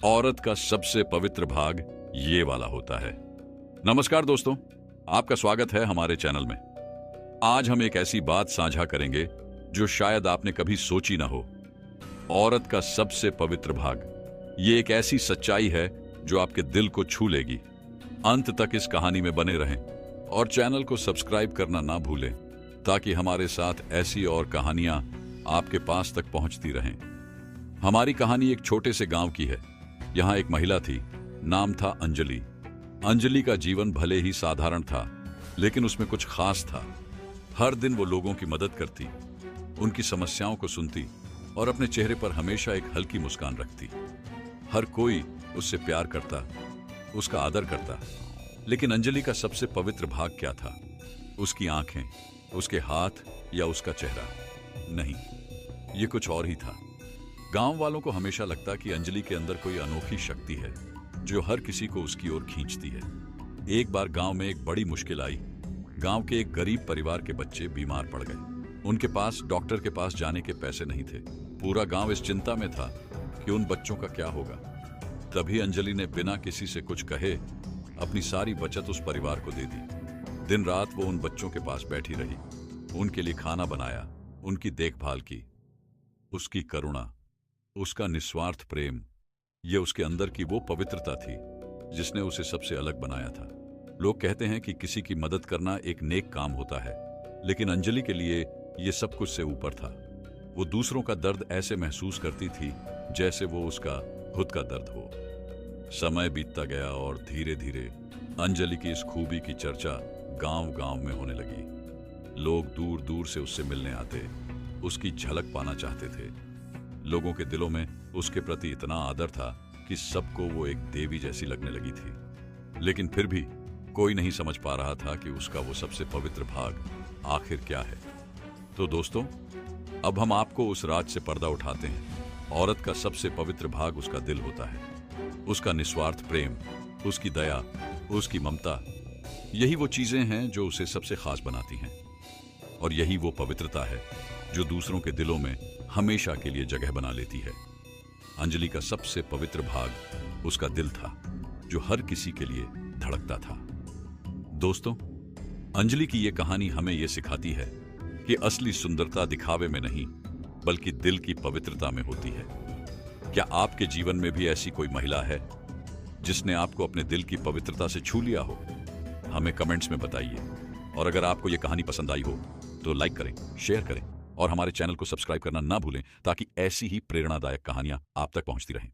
औरत का सबसे पवित्र भाग ये वाला होता है। नमस्कार दोस्तों, आपका स्वागत है हमारे चैनल में। आज हम एक ऐसी बात साझा करेंगे जो शायद आपने कभी सोची ना हो। औरत का सबसे पवित्र भाग, ये एक ऐसी सच्चाई है जो आपके दिल को छू लेगी। अंत तक इस कहानी में बने रहें और चैनल को सब्सक्राइब करना ना भूलें ताकि हमारे साथ ऐसी और कहानियां आपके पास तक पहुंचती रहें। हमारी कहानी एक छोटे से गांव की है। यहाँ एक महिला थी, नाम था अंजलि। अंजलि का जीवन भले ही साधारण था, लेकिन उसमें कुछ खास था। हर दिन वो लोगों की मदद करती, उनकी समस्याओं को सुनती और अपने चेहरे पर हमेशा एक हल्की मुस्कान रखती। हर कोई उससे प्यार करता, उसका आदर करता। लेकिन अंजलि का सबसे पवित्र भाग क्या था? उसकी आंखें, उसके हाथ या उसका चेहरा? नहीं, ये कुछ और ही था। गांव वालों को हमेशा लगता कि अंजलि के अंदर कोई अनोखी शक्ति है जो हर किसी को उसकी ओर खींचती है। एक बार गांव में एक बड़ी मुश्किल आई। गांव के एक गरीब परिवार के बच्चे बीमार पड़ गए। उनके पास डॉक्टर के पास जाने के पैसे नहीं थे। पूरा गांव इस चिंता में था कि उन बच्चों का क्या होगा। तभी अंजलि ने बिना किसी से कुछ कहे अपनी सारी बचत उस परिवार को दे दी। दिन रात वो उन बच्चों के पास बैठी रही, उनके लिए खाना बनाया, उनकी देखभाल की। उसकी करुणा, उसका निस्वार्थ प्रेम, ये उसके अंदर की वो पवित्रता थी जिसने उसे सबसे अलग बनाया था। लोग कहते हैं कि किसी की मदद करना एक नेक काम होता है, लेकिन अंजलि के लिए ये सब कुछ से ऊपर था। वो दूसरों का दर्द ऐसे महसूस करती थी जैसे वो उसका खुद का दर्द हो। समय बीतता गया और धीरे धीरे अंजलि की इस खूबी की चर्चा गांव-गांव में होने लगी। लोग दूर दूर से उससे मिलने आते, उसकी झलक पाना चाहते थे। लोगों के दिलों में उसके प्रति इतना आदर था कि सबको वो एक देवी जैसी लगने लगी थी। लेकिन फिर भी कोई नहीं समझ पा रहा था कि उसका वो सबसे पवित्र भाग आखिर क्या है। तो दोस्तों, अब हम आपको उस राज से पर्दा उठाते हैं। औरत का सबसे पवित्र भाग उसका दिल होता है, उसका निस्वार्थ प्रेम, उसकी दया, उसकी ममता। यही वो चीजें हैं जो उसे सबसे खास बनाती हैं। और यही वो पवित्रता है जो दूसरों के दिलों में हमेशा के लिए जगह बना लेती है। अंजलि का सबसे पवित्र भाग उसका दिल था, जो हर किसी के लिए धड़कता था। दोस्तों, अंजलि की यह कहानी हमें यह सिखाती है कि असली सुंदरता दिखावे में नहीं, बल्कि दिल की पवित्रता में होती है। क्या आपके जीवन में भी ऐसी कोई महिला है जिसने आपको अपने दिल की पवित्रता से छू लिया हो? हमें कमेंट्स में बताइए। और अगर आपको यह कहानी पसंद आई हो तो लाइक करें, शेयर करें और हमारे चैनल को सब्सक्राइब करना ना भूलें ताकि ऐसी ही प्रेरणादायक कहानियां आप तक पहुंचती रहें।